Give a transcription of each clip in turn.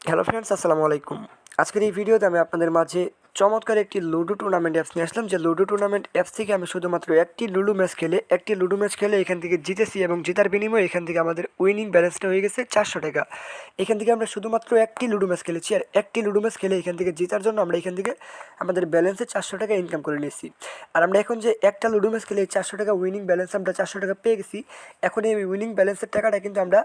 Hello friends, আসসালামু আলাইকুম। আজকের এই ভিডিওতে আমি আপনাদের মাঝে চমৎকার একটি লুডো টুর্নামেন্ট অ্যাপস নিয়ে আসলাম। যে লুডো টুর্নামেন্ট অ্যাপস থেকে আমি শুধুমাত্র একটি লুডো ম্যাচ খেলে এখান থেকে জিতেছি এবং জেতার বিনিময়ে এখান থেকে আমাদের উইনিং ব্যালেন্সটা হয়ে গেছে 400 টাকা। এখান থেকে আমরা শুধুমাত্র একটি লুডো ম্যাচ খেলেছি, আর একটি লুডো ম্যাচ খেলে এখান থেকে জেতার জন্য আমরা এখান থেকে আমাদের ব্যালেন্সে 400 টাকা ইনকাম করে নিয়েছি। আর আমরা এখন যে একটা লুডো ম্যাচ খেলে এই 400 টাকা উইনিং ব্যালেন্স আমরা 400 টাকা পেয়ে গেছি। এখন এই উইনিং ব্যালেন্সের টাকাটা কিন্তু আমরা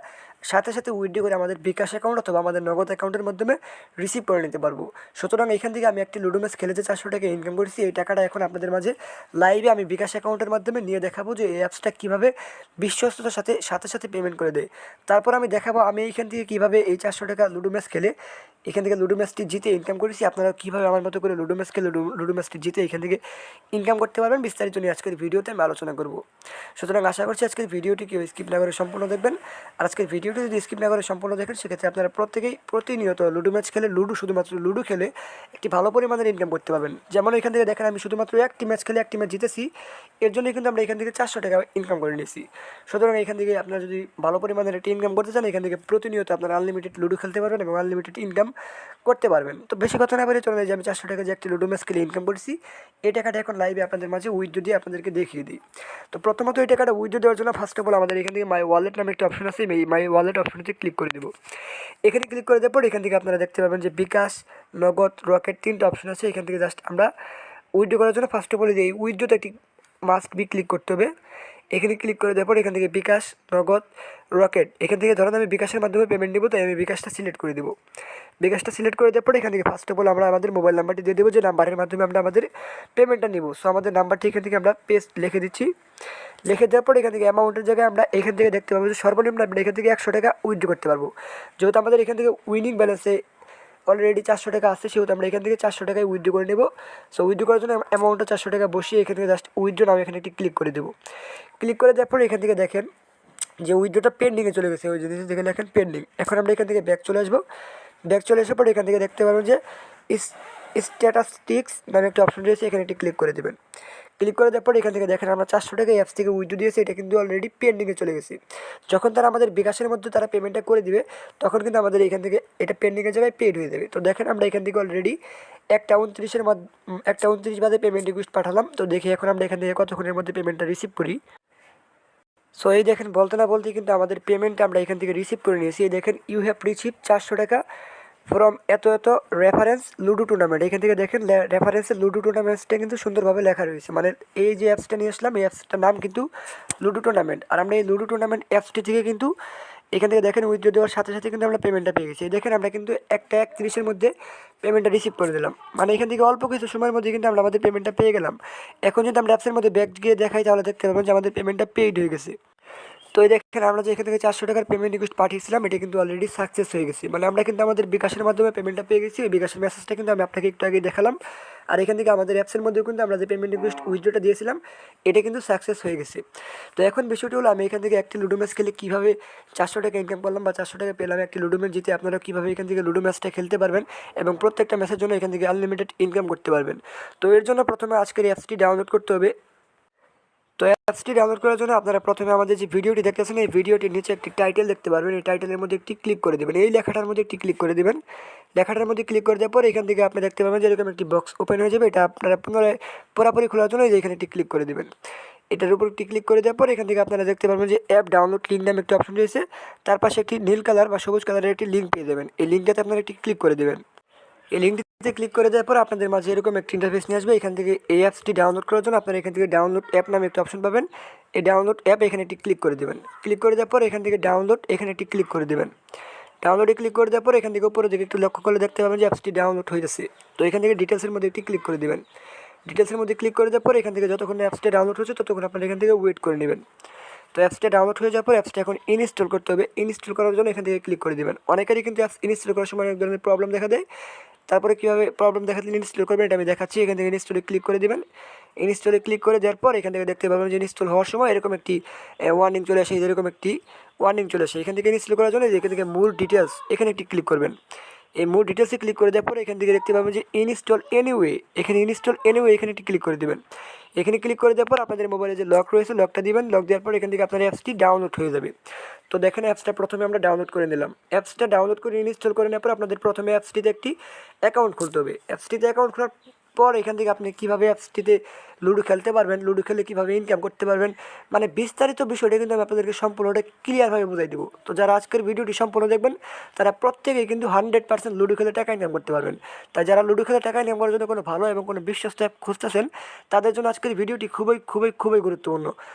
সাথে সাথে উইথড্র করে আমাদের বিকাশ অ্যাকাউন্ট অথবা আমাদের নগদ অ্যাকাউন্টের মাধ্যমে রিসিভ করে নিতে পারবো। সুতরাং এখান থেকে আমি একটি লুডো ম্যাচ খেলে যে 400 টাকা ইনকাম করেছি, এই টাকাটা এখন আপনাদের মাঝে লাইভে আমি বিকাশ অ্যাকাউন্টের মাধ্যমে নিয়ে দেখাবো যে এই অ্যাপসটা কীভাবে বিশ্বস্ততার সাথে সাথে সাথে পেমেন্ট করে দেয়। তারপর আমি দেখাবো আমি এইখান থেকে কীভাবে এই 400 টাকা লুডো ম্যাচ খেলে এখান থেকে লুডো ম্যাচটি জিতে ইনকাম করেছি। আপনারা কীভাবে আমার মতো করে লুডো ম্যাচ খেলে লুডো ম্যাচটি জিতে এখান থেকে ইনকাম করতে পারবেন, বিস্তারিত নিয়ে আজকের ভিডিওতে আমি আলোচনা করব। সুতরাং আশা করছি আজকের ভিডিওটি কেউ স্কিপ না করে সম্পূর্ণ দেখবেন। আর আজকের ভিডিওটি যদি স্কিপ না করে সম্পূর্ণ দেখেন, সেক্ষেত্রে আপনারা প্রত্যেকেই প্রতিনিয়ত লুডো ম্যাচ খেলে শুধুমাত্র লুডো খেলে একটি ভালো পরিমাণের ইনকাম করতে পারবেন। যেমন এখান থেকে দেখেন আমি শুধুমাত্র একটি ম্যাচ খেলে একটি ম্যাচ জিতেছি, এর জন্যই কিন্তু আমরা এখান থেকে 400 টাকা ইনকাম করে নিয়েছি। সুতরাং এখান থেকে আপনারা যদি ভালো পরিমাণের একটি ইনকাম করতে চান, এখান থেকে প্রতিনিয়ত আপনারা আনলিমিটেড লুডো খেলতে পারবেন এবং আনলিমিটেড ইনকাম করতে পারবেন। তো বেশি কথা না বলে চলে যে আমি 400 টাকা যে একটি লুডো ম্যাচ খেলে ইনকাম করেছি, এই টাকাটা এখন লাইভে আপনাদের মাঝে উইথড্র দিয়ে আপনাদেরকে দেখিয়ে দিই। তো প্রথমত এই টাকাটা উইথড্র দেওয়ার জন্য ফার্স্ট অফ অল আমাদের এখান থেকে মাই ওয়ালেট নামে একটা অপশন আছে, এই মাই ওয়ালেট অপশনটি ক্লিক করে দেবো। এখানে ক্লিক করে দেওয়ার পর এখান থেকে আপনারা দেখতে পাবেন যে বিকাশ, নগদ, রকেট 3টা অপশন আছে। এখান থেকে জাস্ট আমরা উইথড্র করার জন্য ফার্স্ট অফ অল এই উইথড্রতে একটি মাস্ট বি ক্লিক করতে হবে। এখানে ক্লিক করে দেওয়ার পর এখান থেকে বিকাশ, নগদ, রকেট, এখান থেকে ধরেন আমি বিকাশের মাধ্যমে পেমেন্ট নেবো, তাই আমি বিকাশটা সিলেক্ট করে দেবো। বিকাশটা সিলেক্ট করে দেওয়ার পর এখান থেকে ফার্স্ট অফ অল আমরা আমাদের মোবাইল নাম্বারটি দিয়ে দেবো, যে নাম্বারের মাধ্যমে আমরা আমাদের পেমেন্টটা নিব। সো আমাদের নাম্বারটি এখান থেকে আমরা পেস্ট লিখে দিচ্ছি। লিখে দেওয়ার পর এখান থেকে অ্যামাউন্টের জায়গায় আমরা এখান থেকে দেখতে পাবো যে সর্বনিম্ন আমরা এখান থেকে 100 টাকা উইথড্র করতে পারবো। যেহেতু আমাদের এখান থেকে উইনিং ব্যালেন্সে অলরেডি 400 টাকা আসছে, সেহেতু আমরা এখান থেকে 400 টাকায় উইথড্র করে নেব। সো উইথড্র করার জন্য অ্যামাউন্টটা 400 টাকা বসিয়ে এখান থেকে জাস্ট উইথড্র নামে এখানে একটি ক্লিক করে দেবো। ক্লিক করে দেওয়ার পর এখান থেকে দেখেন যে উইথড্রটা পেন্ডিংয়ে চলে গেছে, ওই জিনিস দেখে দেখেন পেন্ডিং। এখন আমরা এখান থেকে ব্যাক চলে আসবো। ব্যাক চলে আসার পর এখান থেকে দেখতে পারবেন যে স্ট্যাটাসটিক্স নামে একটা অপশন রয়েছে, এখানে একটি ক্লিক করে দেবেন। ক্লিক করে দেওয়ার পর এখান থেকে দেখেন আমরা 400 টাকা অ্যাপস থেকে উইথড্র দিয়েছে, এটা কিন্তু অলরেডি পেন্ডিংয়ে চলে গেছে। যখন তারা আমাদের বিকাশের মধ্যে তারা পেমেন্টটা করে দিবে, তখন কিন্তু আমাদের এখান থেকে এটা পেন্ডিংয়ের জায়গায় পেড হয়ে যাবে। তো দেখেন আমরা এখান থেকে অলরেডি 1:29 বাদে পেমেন্ট রিকোয়েস্ট পাঠালাম। তো দেখি এখন আমরা এখান থেকে কতক্ষণের মধ্যে পেমেন্টটা রিসিভ করি। সো এই দেখেন বলতে না বলতে কিন্তু আমাদের পেমেন্টটা আমরা এখান থেকে রিসিভ করে নিয়েছি। এই দেখেন ইউ হ্যাভ রিসিভ 400 টাকা ফ্রম এত এত রেফারেন্স লুডো টুর্নামেন্ট। এখান থেকে দেখেন রেফারেন্সের লুডো টুর্নামেন্টসটা কিন্তু সুন্দরভাবে লেখা রয়েছে। মানে এই যে অ্যাপসটা নিয়ে আসলাম, এই অ্যাপসটার নাম কিন্তু লুডো টুর্নামেন্ট। আর আমরা এই লুডো টুর্নামেন্ট অ্যাপসটি থেকে কিন্তু এখান থেকে দেখেন উইথড্র দেওয়ার সাথে সাথে কিন্তু আমরা পেমেন্টটা পেয়ে গেছি। দেখেন আমরা কিন্তু 1:31-এর মধ্যে পেমেন্টটা রিসিভ করে দিলাম। মানে এখান থেকে অল্প কিছু সময়ের মধ্যে কিন্তু আমরা আমাদের পেমেন্টটা পেয়ে গেলাম। এখন যদি আমরা অ্যাপসের মধ্যে ব্যাক গিয়ে দেখাই, তাহলে দেখতে পাবেন যে আমাদের পেমেন্টটা পেইড হয়ে গেছে। তো এই দেখেন আমরা যে এখান থেকে 400 টাকার পেমেন্ট রিকোয়েস্ট পাঠিয়েছিলাম, এটা কিন্তু অলরেডি সাকসেস হয়ে গেছে। মানে আমরা কিন্তু আমাদের বিকাশের মাধ্যমে পেমেন্টটা পেয়ে গেছি। এই বিকাশের মেসেজটা কিন্তু আমি আপনাকে একটু আগে দেখালাম। আর এখান থেকে আমাদের অ্যাপসের মধ্যেও কিন্তু আমরা যে পেমেন্ট রিকোয়েস্ট উইথড্রটা দিয়েছিলাম, এটা কিন্তু সাকসেস হয়ে গেছে। তো এখন বিষয়টি হলো আমি এখান থেকে একটি লুডো ম্যাচ খেলে কীভাবে 400 টাকা ইনকাম করলাম বা 400 টাকা পেলাম একটি লুডো ম্যাচ জিতে, আপনারা কীভাবে এখান থেকে লুডো ম্যাচটা খেলতে পারবেন এবং প্রত্যেকটা ম্যাচের জন্য এখান থেকে আনলিমিটেড ইনকাম করতে পারবেন। তো এর জন্য প্রথমে আজকের এই অ্যাপসটি ডাউনলোড করতে হবে। তো অ্যাপসটি ডাউনলোড করার জন্য আপনারা প্রথমে আমাদের যে ভিডিওটি দেখতেছেন, এই ভিডিওটির নিচে একটি টাইটেল দেখতে পারবেন। এই টাইটেলের মধ্যে একটি ক্লিক করে দেবেন, এই লেখাটার মধ্যে একটি ক্লিক করে দেবেন। লেখাটার মধ্যে ক্লিক করে দেওয়ার পর এখান থেকে আপনি দেখতে পাবেন যে এরকম একটি বক্স ওপেন হয়ে যাবে। এটা আপনারা পুনরায় পুরোপুরি খোলার জন্য এখানে একটি ক্লিক করে দেবেন। এটার উপর একটি ক্লিক করে দেওয়ার পর এখান থেকে আপনারা দেখতে পারবেন যে অ্যাপ ডাউনলোড লিঙ্ক নামে একটি অপশন রয়েছে। তার পাশে একটি নীল কালার বা সবুজ কালারের একটি লিঙ্ক পেয়ে যাবেন। এই লিঙ্কটাতে আপনারা একটি ক্লিক করে দেবেন। এই লিঙ্কটিতে ক্লিক করে দেওয়ার পর আপনাদের মাঝে এরকম একটি ইন্টারফেস নিয়ে আসবে। এখান থেকে এই অ্যাপসটি ডাউনলোড করার জন্য আপনারা এখান থেকে ডাউনলোড অ্যাপ নামে একটা অপশন পাবেন। এই ডাউনলোড অ্যাপ এখানে একটি ক্লিক করে দেবেন। ক্লিক করে দেওয়ার পর এখান থেকে ডাউনলোড এখানে একটি ক্লিক করে দেবেন। ডাউনলোডে ক্লিক করে দেওয়ার পর এখান থেকে উপরে দিকে একটু লক্ষ্য করলে দেখতে পাবেন যে অ্যাপসটি ডাউনলোড হয়ে যাচ্ছে। তো এখান থেকে ডিটেলসের মধ্যে একটি ক্লিক করে দেবেন। ডিটেলসের মধ্যে ক্লিক করে দেওয়ার পর এখান থেকে যতক্ষণ অ্যাপসটা ডাউনলোড হচ্ছে ততক্ষণ আপনারা এখান থেকে ওয়েট করে নেবেন। তো অ্যাপসটা ডাউনলোড হয়ে যাওয়ার পর অ্যাপসটা এখন ইনস্টল করতে হবে। ইনস্টল করার জন্য এখান থেকে ক্লিক করে দেবেন। অনেকেরই কিন্তু অ্যাপস ইনস্টল করার সময় অনেক ধরনের প্রবলেম দেখা দেয়। তারপরে কীভাবে প্রবলেম দেখা দিলে ইনস্টল করবেন এটা আমি দেখাচ্ছি। এখান থেকে ইনস্টলে ক্লিক করে দেবেন। ইনস্টলে ক্লিক করে দেওয়ার পর এখান থেকে দেখতে পাবেন যে ইনস্টল হওয়ার সময় এরকম একটি ওয়ার্নিং চলে আসে। এরকম একটি ওয়ার্নিং চলে আসে। এখান থেকে ইনস্টল করার জন্য এখান থেকে মূল ডিটেলস এখানে একটি ক্লিক করবেন। এই মোর ডিটেলসে ক্লিক করে দেওয়ার পরে এখান থেকে দেখতে পাবেন যে ইনস্টল এনিওয়ে, এখানে ইনস্টল এনিওয়ে এখানে একটি ক্লিক করে দেবেন। এখানে ক্লিক করে দেওয়ার পর আপনাদের মোবাইলে যে লক রয়েছে লকটা দিবেন, লক দেওয়ার পর এখান থেকে আপনার অ্যাপসটি ডাউনলোড হয়ে যাবে। তো দেখেন অ্যাপসটা প্রথমে আমরা ডাউনলোড করে নিলাম। অ্যাপসটা ডাউনলোড করে ইনস্টল করে নেওয়ার পর আপনাদের প্রথমে অ্যাপসটিতে একটি অ্যাকাউন্ট খুলতে হবে। অ্যাপসটিতে অ্যাকাউন্ট খোলার পর এখান থেকে আপনি কীভাবে অ্যাপসটিতে লুডো খেলতে পারবেন, লুডো খেলে কীভাবে ইনকাম করতে পারবেন, মানে বিস্তারিত বিষয়টা কিন্তু আমি আপনাদেরকে সম্পূর্ণটা ক্লিয়ারভাবে বুঝাই দেবো। তো যারা আজকের ভিডিওটি সম্পূর্ণ দেখবেন তারা প্রত্যেকেই কিন্তু 100% লুডো খেলে টাকা ইনকাম করতে পারবেন। তাই যারা লুডো খেলে টাকা ইনকাম করার জন্য কোনো ভালো এবং কোনো বিশ্বস্ত অ্যাপ খুঁজতেছেন তাদের জন্য আজকের ভিডিওটি খুবই খুবই খুবই গুরুত্বপূর্ণ।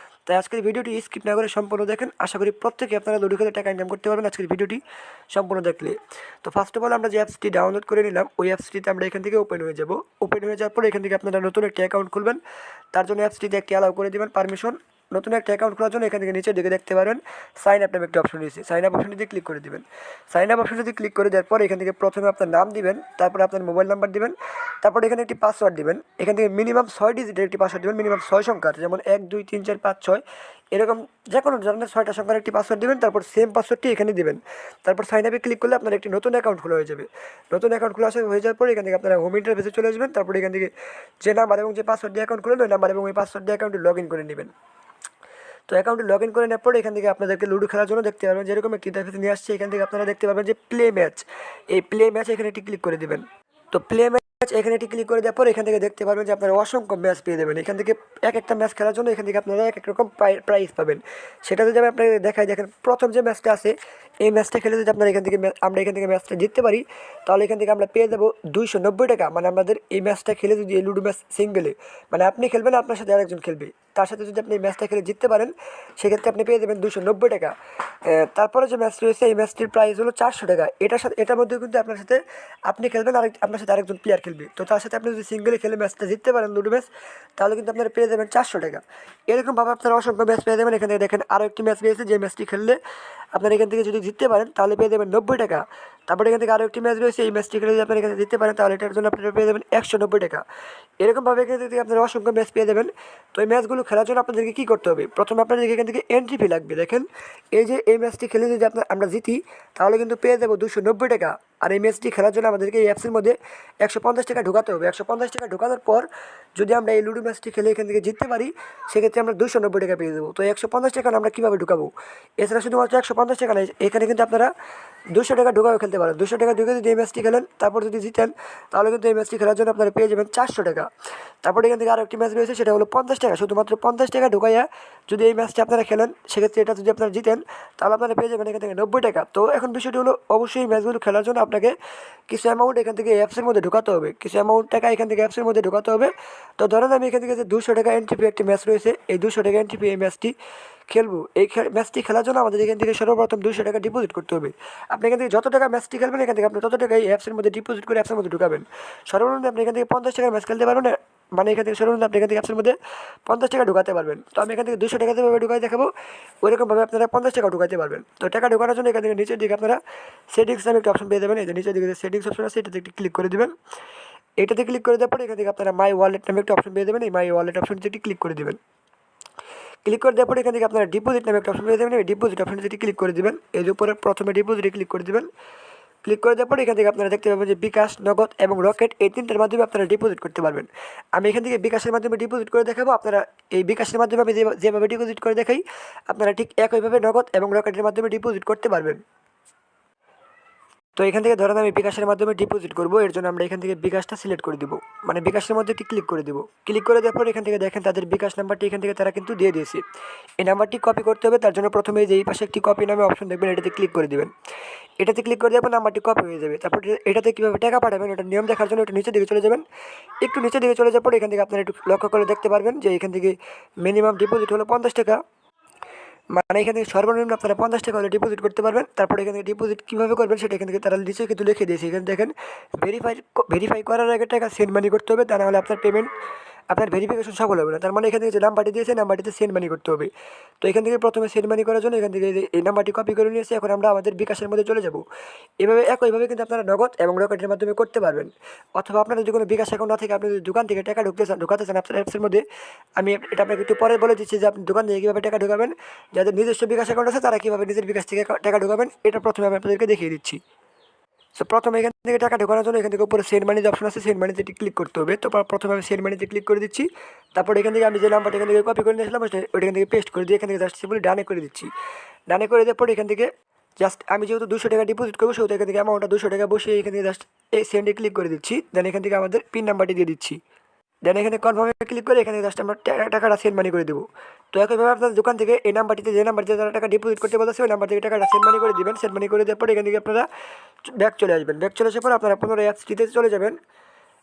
তাই আজকের ভিডিওটি স্কিপ না করে সম্পূর্ণ দেখেন। আশা করি প্রত্যেকে আপনারা লুডো খেলে টাকা ইনকাম করতে পারবেন আজকের ভিডিওটি সম্পূর্ণ দেখলে। তো ফার্স্ট অফ অল আমরা যে অ্যাপসটি ডাউনলোড করে নিলাম ওই অ্যাপসটিতে আমরা এখান থেকে ওপেন হয়ে যাব। ওপেন হয়ে যাওয়ার পরে এখান থেকে আপনারা নতুন একটি অ্যাকাউন্ট খুলবেন। তার জন্য অ্যাপসটিতে একটি অ্যালাউ করে দেবেন পারমিশন। নতুন একটা অ্যাকাউন্ট খোলার জন্য এখান থেকে নিচের দিকে দেখতে পারেন সাইন আপ নামে একটা অপশন রয়েছে। সাইন আপ অপশনটিতে ক্লিক করে দেবেন। সাইন আপ অপশনটিতে ক্লিক করে দেওয়ার পর এখান থেকে প্রথমে আপনার নাম দিবেন, তারপর আপনার মোবাইল নাম্বার দিবেন, তারপর এখানে একটি পাসওয়ার্ড দিবেন। এখান থেকে মিনিমাম 6 ডিজিটের একটি পাসওয়ার্ড দিবেন, মিনিমাম 6 সংখ্যার, যেমন 1 2 3 4 5 6 এরকম যে কোনো ধরনের 6টা সংখ্যার একটি পাসওয়ার্ড দিবেন। তারপর সেম পাসওয়ার্ডটি এখানে দিবেন। তারপর সাইন আপে ক্লিক করলে আপনার একটি নতুন অ্যাকাউন্ট খোলা হয়ে যাবে। নতুন অ্যাকাউন্ট খোলা হয়ে যাওয়ার পর এখান থেকে আপনারা হোম ইন্টারফেসে চলে আসবেন। তারপর এখান থেকে যে নাম্বার এবং যে পাসওয়ার্ড দিয়ে অ্যাকাউন্ট খুলেন ওই নাম্বার এবং ওই পাসওয়ার্ড দিয়ে অ্যাকাউন্টে লগ ইন করে নেবেন। তো অ্যাকাউন্টে লগ ইন করে নেওয়ার পরে এখান থেকে আপনাদেরকে লুডো খেলার জন্য দেখতে পাবেন যেরকম একটি ইন্টারফেস নিয়ে আসছে। এখান থেকে আপনারা দেখতে পাবেন যে প্লে ম্যাচ, এই প্লে ম্যাচ এখানে একটি ক্লিক করে দেবেন। তো প্লে ম্যাচ এখানে একটি ক্লিক করে দেওয়ার পর এখান থেকে দেখতে পাবেন যে আপনারা অসংখ্য ম্যাচ পেয়ে যাবেন। এখান থেকে এক একটা ম্যাচ খেলার জন্য এখান থেকে আপনারা এক এক রকম প্রাইজ পাবেন। সেটা যদি আমি আপনাকে দেখাই, দেখেন প্রথম যে ম্যাচটা আছে এই ম্যাচটা খেলে যদি আপনারা আমরা এখান থেকে ম্যাচটা জিততে পারি তাহলে এখান থেকে আমরা পেয়ে যাবো 290 টাকা। মানে আমাদের এই ম্যাচটা খেলে যদি এই লুডো ম্যাচ সিঙ্গেলে, মানে আপনি খেলবেন আপনার সাথে আরেকজন খেলবে, তার সাথে যদি আপনি এই ম্যাচটা খেলে জিততে পারেন সেক্ষেত্রে আপনি পেয়ে যাবেন 290 টাকা। তারপরে যে ম্যাচ রয়েছে এই ম্যাচটির প্রাইস হলো 400 টাকা। এটার মধ্যে কিন্তু আপনার সাথে আপনি খেলবেন আর আপনার সাথে আরেকজন প্লেয়ার খেলবে। তো তার সাথে আপনি যদি সিঙ্গেলে খেলে ম্যাচটা জিততে পারেন লুডো ম্যাচ তাহলে কিন্তু আপনারা পেয়ে যাবেন 400 টাকা। এরকমভাবে আপনারা অসংখ্য ম্যাচ পেয়ে যাবেন। এখান থেকে দেখেন আরও একটি ম্যাচ রয়েছে, যে ম্যাচটি খেললে আপনারা এখান থেকে যদি জিততে পারেন তাহলে পেয়ে যাবেন 90 টাকা। তারপরে এখান থেকে আরও একটি ম্যাচ রয়েছে, এই ম্যাচটি খেলে যদি আপনারা এখানে জিততে পারেন তাহলে এটার জন্য আপনারা পেয়ে যাবেন 190 টাকা। এরকমভাবে এখান থেকে আপনারা অসংখ্য ম্যাচ পেয়ে যাবেন। তো এই ম্যাচগুলো খেলার জন্য আপনাদেরকে কী করতে হবে, প্রথমে আপনাদেরকে এখান থেকে এন্ট্রি ফি লাগবে। দেখেন এই যে এই ম্যাচটি খেলে যদি আমরা জিতি তাহলে কিন্তু পেয়ে যাবো 290 টাকা। আর এই ম্যাচটি খেলার জন্য আমাদেরকে এই অ্যাপসের মধ্যে 150 টাকা ঢোকাতে হবে। 150 টাকা ঢোকানোর পর যদি আমরা এই লুডো ম্যাচটি খেলে এখান থেকে জিততে পারি সেক্ষেত্রে আমরা 290 টাকা পেয়ে দেবো। তো 150 টাকা আমরা কীভাবে ঢুকাবো, এছাড়া শুধুমাত্র 150 টাকা নেই, এখানে কিন্তু আপনারা 200 টাকা ঢুকাও খেলতে পারেন। 200 টাকা ঢুকে যদি এই ম্যাচটি খেলেন তারপর যদি জিতেন তাহলে কিন্তু এই ম্যাচটি খেলার জন্য আপনারা পেয়ে যাবেন 400 টাকা। তারপরে এখান থেকে আরও একটি ম্যাচ রয়েছে, সেটা হলো 50 টাকা। শুধুমাত্র 50 টাকা ঢুকাইয়া যদি এই ম্যাচটি আপনারা খেলেন সেক্ষেত্রে এটা যদি আপনারা জিতেন তাহলে আপনারা পেয়ে যাবেন এখান থেকে 90 টাকা। তো এখন বিষয়টি হলো অবশ্যই ম্যাচগুলো খেলার জন্য আপনাকে কিছু অ্যামাউন্ট এখান থেকে অ্যাপসের মধ্যে ঢোকাতে হবে, কিছু অ্যামাউন্ট টাকা এখান থেকে অ্যাপসের মধ্যে ঢোকাতে হবে। তো ধরেন আমি এখান থেকে যে 200 টাকা এন্ট্রি ফি একটি ম্যাচ রয়েছে, এই 200 টাকা এন্ট্রি ফি এই ম্যাচটি খেলবো। এই ম্যাচটি খেলার জন্য আমাদের এখান থেকে সর্বপ্রথম 200 টাকা ডিপোজিট করতে হবে। আপনি এখান থেকে যত টাকা ম্যাচটি খেলবেন এখান থেকে আপনি তত টাকা এই অ্যাপসের মধ্যে ডিপোজিট করে অ্যাপসের মধ্যে ঢুকাবেন। সর্বনিম্ন আপনি এখান থেকে 50 টাকার ম্যাচ খেলতে পারবেন, মানে এখান থেকে সর্বনিম্ন আপনি এখান থেকে অ্যাপসের মধ্যে 50 টাকা ঢুকাতে পারবেন। তো আমি এখান থেকে 200 টাকা যেভাবে ঢুকাই দেখাবো ওইরকমভাবে আপনারা 50 টাকা ঢুকাতে পারবেন। তো টাকা ঢোকানোর জন্য এখান থেকে নিচের দিকে আপনারা সেটিংস নামে একটা অপশন পেয়ে যাবেন। এই যে নিচের দিকে যে সেটিংস অপশন আছে এটাতে একটি ক্লিক করে দেবেন। এটাতে ক্লিক করে দেওয়ার পরে এখান থেকে আপনারা মাই ওয়ালেট নামে একটা অপশন পেয়ে যাবেন। এই মাই ওয়ালেট অপশনটি একটি ক্লিক করে দেবেন। ক্লিক করে দেওয়ার পরে এখান থেকে আপনারা ডিপোজিট নামে একটা অপশন পেয়ে যাবেন। এই ডিপোজিট অপশনটি ক্লিক করে দেবেন। এই যে উপরে প্রথমে ডিপোজিটে ক্লিক করে দেবেন। ক্লিক করে দেওয়ার পরে এখান থেকে আপনারা দেখতে পাবেন যে বিকাশ, নগদ এবং রকেট এই তিনটার মাধ্যমে আপনারা ডিপোজিট করতে পারবেন। আমি এখান থেকে বিকাশের মাধ্যমে ডিপোজিট করে দেখাবো। আপনারা এই বিকাশের মাধ্যমে আমি যেভাবে ডিপোজিট করে দেখাই আপনারা ঠিক একইভাবে নগদ এবং রকেটের মাধ্যমে ডিপোজিট করতে পারবেন। তো এখান থেকে ধরেন আমি বিকাশের মাধ্যমে ডিপোজিট করবো, এর জন্য আমরা এখান থেকে বিকাশটা সিলেক্ট করে দিব, মানে বিকাশের মধ্যে একটি ক্লিক করে দিব। ক্লিক করে দেওয়ার পর এখান থেকে দেখেন তাদের বিকাশ নাম্বারটি এখান থেকে তারা কিন্তু দিয়ে দিয়েছে। এই নাম্বারটি কপি করতে হবে, তার জন্য প্রথমে যে এই পাশে একটি কপি নামে অপশন দেখবেন, এটাতে ক্লিক করে দিবেন। এটাতে ক্লিক করে দেওয়ার পর নাম্বারটি কপি হয়ে যাবে। তারপর এটাতে কীভাবে টাকা পাঠাবেন এটা নিয়ম দেখার জন্য একটু নিচের দিকে চলে যাবেন। একটু নিচের দিকে চলে যাওয়ার পর এখান থেকে আপনারা একটু লক্ষ্য করে দেখতে পারবেন যে এখান থেকে মিনিমাম ডিপোজিট হলো 50 টাকা, মানে এখান থেকে সর্বনিম্ন আপনারা 50 টাকা হলে ডিপোজিট করতে পারবেন। তারপরে এখান থেকে ডিপোজিট কীভাবে করবেন সেটা এখান থেকে তারা নিচে কিন্তু লিখে দিয়েছে। এখানে দেখেন ভেরিফাই করার আগে টাকা সেন্ড মানি করতে হবে, তা নাহলে আপনার পেমেন্ট আপনার ভেরিফিকেশন সফল হবে না। তার মানে এখান থেকে যে নাম্বারটি দিয়েছে নাম্বারটিতে সেন্ড মানি করতে হবে। তো এখান থেকে প্রথমে সেন্ড মানি করার জন্য এখান থেকে এই নাম্বারটি কপি করে নিয়েছে। এখন আমরা আমাদের বিকাশের মধ্যে চলে যাব। এভাবে একইভাবে কিন্তু আপনারা নগদ এবং রকেটের মাধ্যমে করতে পারবেন। অথবা আপনার যদি কোনো বিকাশ অ্যাকাউন্ট না থাকে, আপনি যদি দোকান থেকে টাকা ঢোকাতে চান আপনার অ্যাপসের মধ্যে, আমি এটা আপনাকে একটু পরে বলে দিচ্ছি যে আপনি দোকান থেকে কীভাবে টাকা ঢোকাবেন। যাদের নিজস্ব বিকাশ অ্যাকাউন্ট আছে তারা কীভাবে নিজের বিকাশ থেকে টাকা ঢোকাবেন এটা প্রথমে আমি আপনাদেরকে দেখিয়ে দিচ্ছি। সো প্রথমে এখান থেকে টাকা ঢোকানোর জন্য এখান থেকে উপরে সেন্ড মানি যে অপশন আছে সেন্ড মানিতে ক্লিক করতে হবে। তো প্রথমে আমি সেন্ড মানিতে ক্লিক করে দিচ্ছি। তারপর এখান থেকে আমি যে নাম্বারটা এখান থেকে কপি করে নিয়েছিলাম ওইখান থেকে পেস্ট করে দিয়ে এখান থেকে জাস্ট সিম্পলি ডানে করে দিচ্ছি। ডানে করে দেওয়ার পর এখান থেকে জাস্ট আমি যেহেতু 200 টাকা ডিপোজিট করবো সেহেতু এখান থেকে অ্যামাউন্টটা 200 টাকা বসিয়ে এখান থেকে জাস্ট এই সেন্ডে ক্লিক করে দিচ্ছি। দেন এখান থেকে আমাদের পিন নাম্বারটি দিয়ে দিচ্ছি। দেন এখানে কনফার্মে ক্লিক করে এখানে জাস্ট আমরা টাকাটা সেন্ড মানি করে দেবো। তো একইভাবে আপনার দোকান থেকে এই নাম্বারটিতে যে নাম্বারটিতে যারা টাকা ডিপোজিট করতে বলছে ওই নাম্বার থেকে টাকাটা সেন্ড মানি করে দেবেন। সেন্ড মানি করে দেওয়ার পর এখান থেকে আপনারা ব্যাক চলে আসবেন। ব্যাক চলে আসার পর আপনারা পুনরায় অ্যাপসটিতে চলে যাবেন।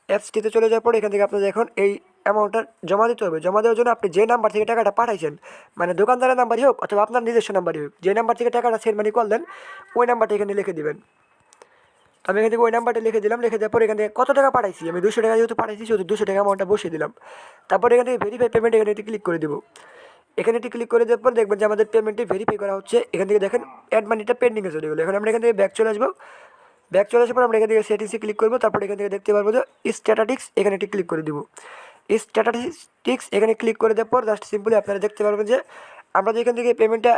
অ্যাপসটিতে চলে যাওয়ার পর এখান থেকে আপনাদের এখন এই অ্যামাউন্টটা জমা দিতে হবে। জমা দেওয়ার জন্য আপনি যে নাম্বার থেকে টাকাটা পাঠাইছেন, মানে দোকানদারের নাম্বারই হোক অথবা আপনার নিজস্ব নাম্বারই হোক, যে নাম্বার থেকে টাকাটা সেন্ড মানি করলেন ওই নাম্বারটা এখানে লিখে দেবেন। আমি এখান থেকে ওই নাম্বারটা লিখে দিলাম। লিখে দেওয়ার পর এখান থেকে কত টাকা পাঠাইছি, আমি 200 টাকা যেহেতু পাঠাইছি সেহেতু 200 টাকা অ্যামাউন্টটা বসিয়ে দিলাম। তারপর এখান থেকে ভেরিফাই পেমেন্ট এখানে ক্লিক করে দেবো। এখানে ক্লিক করে দেওয়ার পর দেখবেন যে আমাদের পেমেন্টটি ভেরিফাই করা হচ্ছে। এখান থেকে দেখেন অ্যাড মানিটা পেন্ডিংয়ে চলে গেলো। এখন আমরা এখান থেকে ব্যাক চলে আসবো। ব্যাক চলে আসার পর আমরা এখান থেকে সেটিংসে ক্লিক করবো। তারপর এখান থেকে দেখতে পারবো যে স্ট্যাটাটিক্স এখানে ক্লিক করে দিব। স্ট্যাটাটিক্স এখানে ক্লিক করে দেওয়ার পর জাস্ট সিম্পলি আপনারা দেখতে পারবেন যে আমরা যে এখান থেকে পেমেন্টটা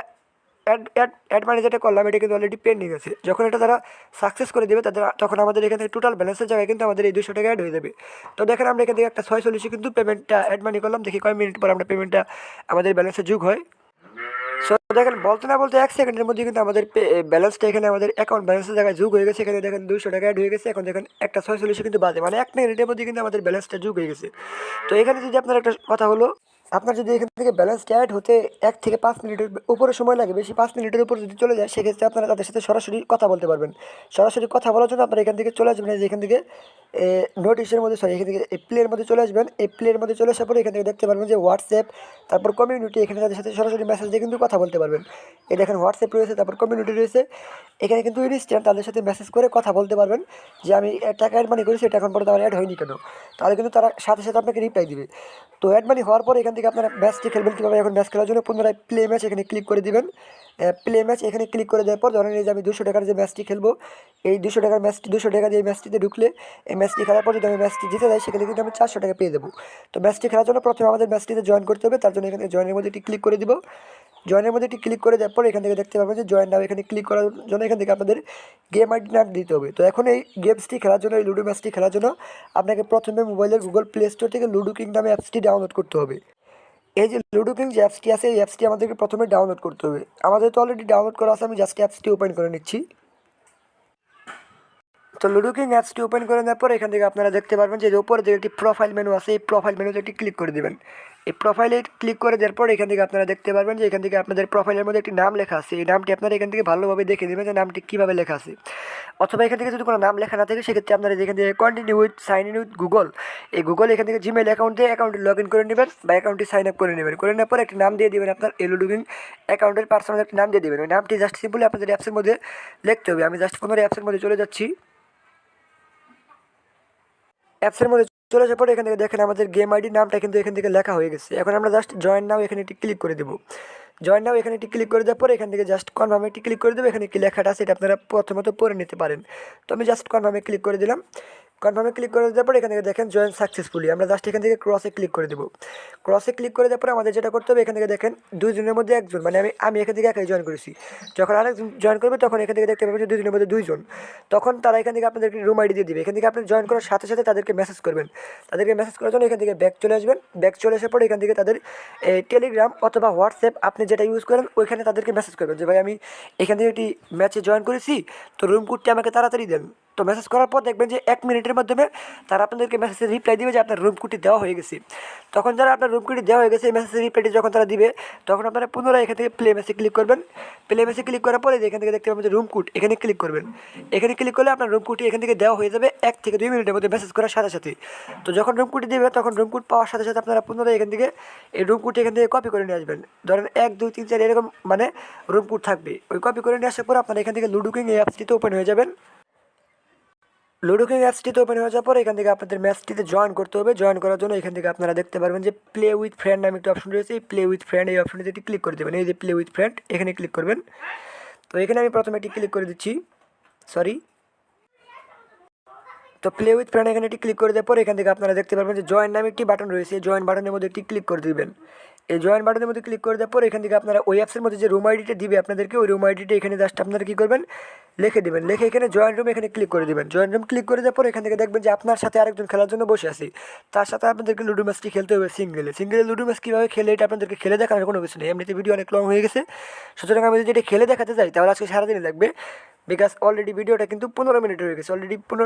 অ্যাড মানি যেটা করলাম এটা কিন্তু অলরেডি পেন্ডিং আছে। যখন এটা তারা সাকসেস করে দেবে তাদের তখন আমাদের এখান থেকে টোটাল ব্যালেন্সের জায়গায় কিন্তু আমাদের এই 200 টাকা অ্যাড হয়ে যাবে। তো দেখেন আমরা এখান থেকে একটা 640 কিন্তু পেমেন্টটা অ্যাড মানি করলাম। দেখি কয় মিনিট পর আমরা পেমেন্টটা আমাদের ব্যালেন্সে যোগ হয়। সো দেখেন বলতে না বলতে 1 সেকেন্ডের মধ্যে কিন্তু আমাদের ব্যালেন্সটা এখানে আমাদের অ্যাকাউন্ট ব্যালেন্সের জায়গায় যোগ হয়ে গেছে। এখানে দেখেন 200 টাকা অ্যাড হয়ে গেছে। এখন দেখেন একটা 640 কিন্তু বাজে, মানে 1 মিনিটের মধ্যে কিন্তু আমাদের ব্যালেন্সটা যোগ হয়ে গেছে। তো এখানে যদি আপনার একটা কথা হলো, আপনার যদি এখান থেকে ব্যালেন্স অ্যাড হতে 1 থেকে 5 মিনিটের উপরে সময় লাগে, বেশি 5 মিনিটের উপর যদি চলে যায় সেক্ষেত্রে আপনারা তাদের সাথে সরাসরি কথা বলতে পারবেন। সরাসরি কথা বলার জন্য আপনারা এখান থেকে চলে আসবেন, এখান থেকে নোটিশের মধ্যে এখান থেকে এই প্লের মধ্যে চলে আসবেন। এই প্লের মধ্যে চলে আসার পরে এখান থেকে দেখতে পারবেন যে হোয়াটসঅ্যাপ, তারপর কমিউনিটি, এখানে তাদের সাথে সরাসরি মেসেজ দিয়ে কিন্তু কথা বলতে পারবেন। এই দেখেন হোয়াটসঅ্যাপ রয়েছে, তারপর কমিউনিটি রয়েছে। এখানে কিন্তু ইনস্ট্যান্ট তাদের সাথে মেসেজ করে কথা বলতে পারবেন যে আমি টাকা অ্যাড মানি করেছি, এটা এখন পর্যন্ত আমার অ্যাড হয়নি কেন, তাহলে কিন্তু তারা সাথে সাথে আপনাকে রিপ্লাই দিবে। তো অ্যাড মানি হওয়ার পর এখান থেকে আপনারা ম্যাচটি খেলবেন কীভাবে, এখন ম্যাচ খেলার জন্য পুনরায় প্লে ম্যাচ এখানে ক্লিক করে দিবেন। প্লে ম্যাচ এখানে ক্লিক করে দেওয়ার পর ধরেন এই যে আমি 200 টাকার যে ম্যাচটি খেলবো, এই 200 টাকার ম্যাচটি 200 টাকা দিয়ে ম্যাচটিতে ঢুকলে এই ম্যাচটি খেলার পর যদি আমি ম্যাচটি জিতে যাই সেখানে কিন্তু আমি 400 টাকা পেয়ে দেবো। তো ম্যাচটি খেলার জন্য প্রথমে আমাদের ম্যাচটিতে জয়েন করতে হবে। তার জন্য এখানে জয়েনের মধ্যে একটি ক্লিক করে দিব। জয়েনের মধ্যে একটি ক্লিক করে দেওয়ার পর এখান থেকে দেখতে পাবেন যে জয়েন নাও, এখানে ক্লিক করার জন্য এখান থেকে আপনাদের গেম আইডি নাম দিতে হবে। তো এখন এই গেমসটি খেলার জন্য, এই লুডো ম্যাচটি খেলার জন্য আপনাকে প্রথমে মোবাইলের গুগল প্লে স্টোর থেকে লুডো কিং নামে অ্যাপসটি ডাউনলোড করতে হবে। এই যে লুডো কিং যে অ্যাপসটি আছে এই অ্যাপসটি আমাদেরকে প্রথমে ডাউনলোড করতে হবে। আমাদের তো অলরেডি ডাউনলোড করা আছে, আমি জাস্ট অ্যাপসটি ওপেন করে নিচ্ছি। তো লুডো কিং অ্যাপসটি ওপেন করে নেওয়ার পর এখান থেকে আপনারা দেখতে পারবেন যে উপরে যে একটি প্রোফাইল মেনু আছে, এই প্রোফাইল মেনুতে একটি ক্লিক করে দেবেন। এই প্রোফাইলে ক্লিক করে দেওয়ার পর এখান থেকে আপনারা দেখতে পারবেন যে এখান থেকে আপনাদের প্রোফাইলের মধ্যে একটি নাম লেখা আছে। এই নামটি আপনারা এখান থেকে ভালোভাবে দেখে নেবেন যে নামটি কীভাবে লেখা আছে, অথবা এখান থেকে যদি কোনো নাম লেখা না থাকে সেক্ষেত্রে আপনারা যেখান থেকে continue with sign in with Google, এই গুগল এখান থেকে জিমেল অ্যাকাউন্টে লগ ইন করে নেবেন বা অ্যাকাউন্টটি সাইন আপ করে নেবেন। করে নেওয়ার পর একটি নাম দিয়ে দেবেন, আপনার এই লুডো কিং অ্যাকাউন্টের পার্সোনাল একটি নাম দিয়ে দেবেন। ওই নামটি জাস্ট সিম্পলি আপনাদের অ্যাপসের মধ্যে লিখতে হবে। আমি জাস্ট পুনরায় অ্যাপসের মধ্যে চলে যাচ্ছি। অ্যাপসের মধ্যে চলে যাওয়ার পরে এখান থেকে দেখেন আমাদের গেম আইডির নামটা কিন্তু এখান থেকে লেখা হয়ে গেছে। এখন আমরা জাস্ট জয়েন নাও এখানে একটি ক্লিক করে দেবো। জয়েন নাও এখানে একটি ক্লিক করে দেওয়ার পরে এখান থেকে জাস্ট কনফার্মে একটি ক্লিক করে দেবো। এখানে কি লেখাটা আছে এটা আপনারা প্রথমত পড়ে নিতে পারেন। তো আমি জাস্ট কনফার্মে ক্লিক করে দিলাম। কনফার্মে ক্লিক করে দেওয়ার পরে এখান থেকে দেখেন জয়েন সাকসেসফুলি, আমরা জাস্ট এখান থেকে ক্রসে ক্লিক করে দেবো। ক্রসে ক্লিক করে দেওয়ার পরে আমাদের যেটা করতে হবে এখান থেকে দেখেন দুইজনের মধ্যে একজন, মানে আমি এখান থেকে একাই জয়েন করেছি। যখন আরেকজন জয়েন করবে তখন এখান থেকে দেখতে পাবেন যে দুইজনের মধ্যে দুইজন, তখন তারা এখান থেকে আপনাদেরকে রুম আইডি দিয়ে দিবে। এখান থেকে আপনি জয়েন করার সাথে সাথে তাদেরকে মেসেজ করবেন। তাদেরকে মেসেজ করার জন্য এখান থেকে ব্যাক চলে আসবেন। ব্যাক চলে আসার পরে এখান থেকে তাদের টেলিগ্রাম অথবা হোয়াটসঅ্যাপ আপনি যেটা ইউজ করেন ওইখানে তাদেরকে মেসেজ করবেন যে ভাই আমি এখান থেকে একটি ম্যাচে জয়েন করেছি, তো রুম কোডটি আমাকে তাড়াতাড়ি দেন। তো মেসেজ করার পর দেখবেন যে 1 মিনিটের মাধ্যমে তারা আপনাদেরকে মেসেজে রিপ্লাই দিবে যে আপনার রুম কোডটি দেওয়া হয়ে গেছে। তখন যারা আপনার রুম কোডটি দেওয়া হয়ে গেছে এই মেসেজের রিপ্লাইটি যখন তারা দিবে তখন আপনারা পুনরায় এখান থেকে প্লে মেসে ক্লিক করবেন। প্লে মেসে ক্লিক করার পরে এখান থেকে দেখতে পাবেন যে রুম কোড, এখানে ক্লিক করবেন। এখানে ক্লিক করলে আপনার রুম কোডটি এখান থেকে দেওয়া হয়ে যাবে 1 থেকে 2 মিনিটের মধ্যে মেসেজ করার সাথে সাথে। তো যখন রুম কোডটি দেবে তখন রুম কোড পাওয়ার সাথে সাথে আপনারা পুনরায় এখান থেকে এই রুম কোডটি এখান থেকে কপি করে নিয়ে আসবেন। ধরেন 1 2 3 4 এরকম মানে রুম কোড থাকবে। ওই কপি করে নিয়ে আসার পর আপনারা এখান থেকে লুডো কিং এই অ্যাপসটিতে ওপেন হয়ে যাবেন। লুডো কিং অ্যাপসটিতে ওপেন হয়ে যাওয়ার পর এখান থেকে আপনাদের ম্যাচটিতে জয়েন করতে হবে। জয়েন করার জন্য এখান থেকে আপনারা দেখতে পারবেন যে প্লে উইথ ফ্রেন্ড নামে একটা অপশন রয়েছে। এই প্লে উইথ ফ্রেন্ড এই অপশনটিতে ক্লিক করে দেবেন। এই যে প্লে উইথ ফ্রেন্ড এখানে ক্লিক করবেন। তো এখানে আমি প্রথমে এটি ক্লিক করে দিচ্ছি, তো প্লে উইথ ফ্রেন্ড এখানে একটি ক্লিক করে দেওয়ার পর এখান থেকে আপনারা দেখতে পারবেন যে জয়েন নামে একটি বাটন রয়েছে। জয়েন বাটনের মধ্যে একটি ক্লিক করে দেবেন। এই জয়েন বাটনের মধ্যে ক্লিক করে দেওয়ার পর এখান থেকে আপনারা ওই অ্যাপসের মধ্যে যে রুম আইডিটা দিবে আপনাদেরকে, ওই রুম আইডিটা এখানে জাস্ট আপনারা কী করবেন, লিখে দেবেন। লিখে এখানে জয়েন রুম এখানে ক্লিক করে দেবেন। জয়েন রুম ক্লিক করে দেওয়ার পর এখান থেকে দেখবেন যে আপনার সাথে আরেকজন খেলার জন্য বসে আছে, তার সাথে আপনাদেরকে লুডো ম্যাচটি খেলতে হবে সিঙ্গেলে। সিঙ্গেলে লুডো ম্যাচ কীভাবে খেলে এটা আপনাদেরকে খেলে দেখানোর কোনো কিছু নেই, এমনিতে ভিডিও অনেক লং হয়ে গেছে। সুতরাং আমি যদি এটা খেলে দেখাতে যাই তাহলে আজকে সারাদিনই লাগবে, বিকজ অলরেডি ভিডিওটা কিন্তু 15 মিনিট হয়ে গেছে।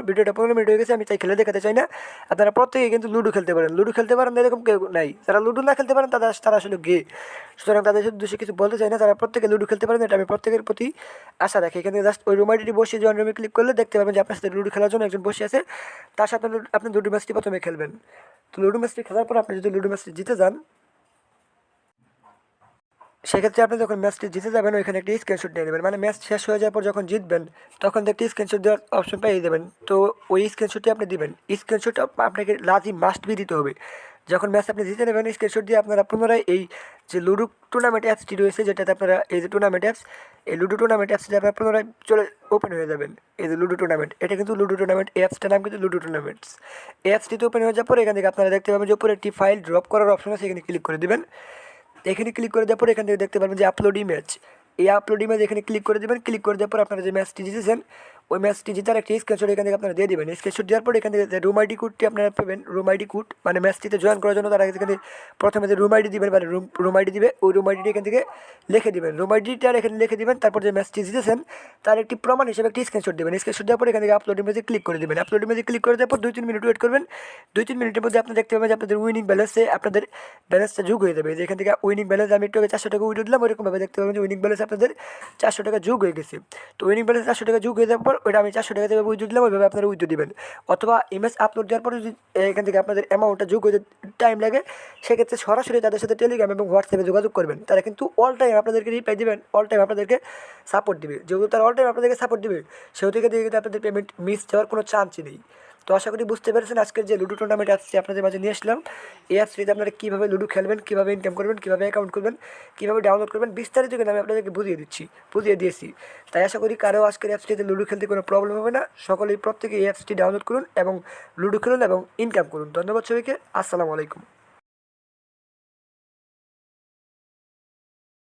ভিডিওটা 15 মিনিট হয়ে গেছে, আমি চাই খেলে দেখাতে চাই না। আপনারা প্রত্যেকেই কিন্তু লুডো খেলতে পারেন। লুডো খেলতে পারেন এরকম কেউ নাই, যারা লুডো না খেলতে পারেন তারা আসলে গে। সুতরাং তাদের উদ্দেশ্যে কিছু বলতে চাই না, তারা প্রত্যেকে লুডো খেলতে পারেন, এটা আমি প্রত্যেকের প্রতি আশা রাখি। এখানে জাস্ট ওই রুম আইডিটি বসে জয়েন রুমে ক্লিক করলে দেখতে পাবেন যে আপনার সাথে লুডো খেলার জন্য একজন বসে আছে, তার সাথে আপনি লুডো ম্যাচটি প্রথমে খেলবেন। তো লুডো ম্যাচটি খেলার পর আপনি যদি লুডো ম্যাচটি জিতে যান, সেক্ষেত্রে আপনি যখন ম্যাচটি জিতে যাবেন ওইখানে একটি স্ক্রিনশট নিয়ে নেবেন। মানে ম্যাচ শেষ হয়ে যাওয়ার পর যখন জিতবেন তখন একটি স্ক্রিনশট দেওয়ার অপশন পেয়ে দেবেন। তো ওই স্ক্রিনশটটি আপনি দিবেন। স্ক্রিনশট আপনাকে মাস্ট বি দিতে হবে। যখন ম্যাচ আপনি জিতে নেবেন স্ক্রিনশট দিয়ে আপনারা পুনরায় এই যে লুডো টুর্নামেন্ট অ্যাপসটি রয়েছে, যেটাতে আপনারা এই যে টুর্নামেন্ট অ্যাপস, এই লুডো টুর্নামেন্ট অ্যাপসটি আপনারা পুনরায় ওপেন হয়ে যাবেন। এই যে লুডো টুর্নামেন্ট, এটা কিন্তু লুডো টুর্নামেন্ট অ্যাপসটার নাম কিন্তু লুডো টুর্নামেন্টস। এই অ্যাপসটিতে ওপেন হয়ে যাওয়ার পর এখান থেকে আপনারা দেখতে পাবেন যে উপরে একটি ফাইল ড্রপ করার অপশন আছে, এখানে ক্লিক করে দেবেন। এখানে ক্লিক করে দেওয়ার পর এখান থেকে দেখতে পারবেন যে আপলোড ইমেজ, এই আপলোড ইমেজ এখানে ক্লিক করে দেবেন। ক্লিক করে দেওয়ার পর আপনারা যে ম্যাচটি জিতেছেন ওই ম্যাচটি জেতার একটা স্ক্রিনশট এখান থেকে আপনারা দিয়ে দেবেন। স্ক্রিনশট দেওয়ার পর এখান থেকে যে রুম আইডি কোডটি আপনারা পাবেন, রুম আইডি কোড মানে ম্যাচটিতে জয়েন করার জন্য তারা এখানে প্রথমে যে রুম আইডি দিবেন মানে রুম আইডি দিবে, ওই রুম আইডিটি এখান থেকে লিখে দেবেন। রুম আইডিটা এখানে লিখে দেবেন, তারপর যে ম্যাচটি জিতেছেন তার একটি প্রমাণ হিসেবে একটি স্ক্রিনশট দেবেন। স্ক্রিনশট দেওয়ার পর এখান থেকে আপলোড ইমেজে ক্লিক করে দেবেন। আপলোড ইমেজে ক্লিক করে দেওয়ার পর 2-3 মিনিট ওয়েট করবেন। 2-3 মিনিটের মধ্যে আপনি দেখতে পাবেন যে আপনাদের উইনিং ব্যালেন্সে আপনাদের ব্যালেন্সটা যোগ হয়ে যাবে। যে এখান থেকে উইনিং ব্যালেন্স আমি একটু 400 টাকা উইড্রো দিলাম, ওইরকমভাবে দেখতে পাবেন যে উইনিং ব্যালেন্স আপনাদের 400 টাকা যোগ হয়ে গেছে। তো উইনিং ব্যালেন্স 400 টাকা যোগ হয়ে যাওয়ার পর ওইটা আমি 400 টাকা যেভাবে উইড্রো দিলাম ওইভাবে আপনারা উইড্রো দিবেন। অথবা ইমেজ আপলোড দেওয়ার পরে যদি এখান থেকে আপনাদের অ্যামাউন্টটা যোগ হতে টাইম লাগে, সেক্ষেত্রে সরাসরি তাদের সাথে টেলিগ্রাম এবং হোয়াটসঅ্যাপে যোগাযোগ করবেন। তারা কিন্তু অল টাইম আপনাদেরকে রিপ্লাই দেবেন, অল টাইম আপনাদেরকে সাপোর্ট দিবে। যেহেতু তারা অল টাইম আপনাদেরকে সাপোর্ট দিবে সেহেতু থেকে কিন্তু আপনাদের পেমেন্ট মিস যাওয়ার কোনো চান্সই নেই। তো আশা করি বুঝতে পেরেছেন আজকের যে লুডো টুর্নামেন্ট অ্যাপসটি আপনাদের মাঝে নিয়ে আসলাম। এই অ্যাপসটিতে আপনারা কীভাবে লুডো খেলবেন, কীভাবে ইনকাম করবেন, কীভাবে অ্যাকাউন্ট করবেন, কীভাবে ডাউনলোড করবেন, বিস্তারিত কিন্তু আমি আপনাদেরকে বুঝিয়ে দিয়েছি। তাই আশা করি কারো আজকের অ্যাপসটিতে লুডো খেলতে কোনো প্রবলেম হবে না। সকলেই প্রত্যেকে এই অ্যাপসটি ডাউনলোড করুন এবং লুডো খেলুন এবং ইনকাম করুন। ধন্যবাদ সবাইকে, আসসালামু আলাইকুম।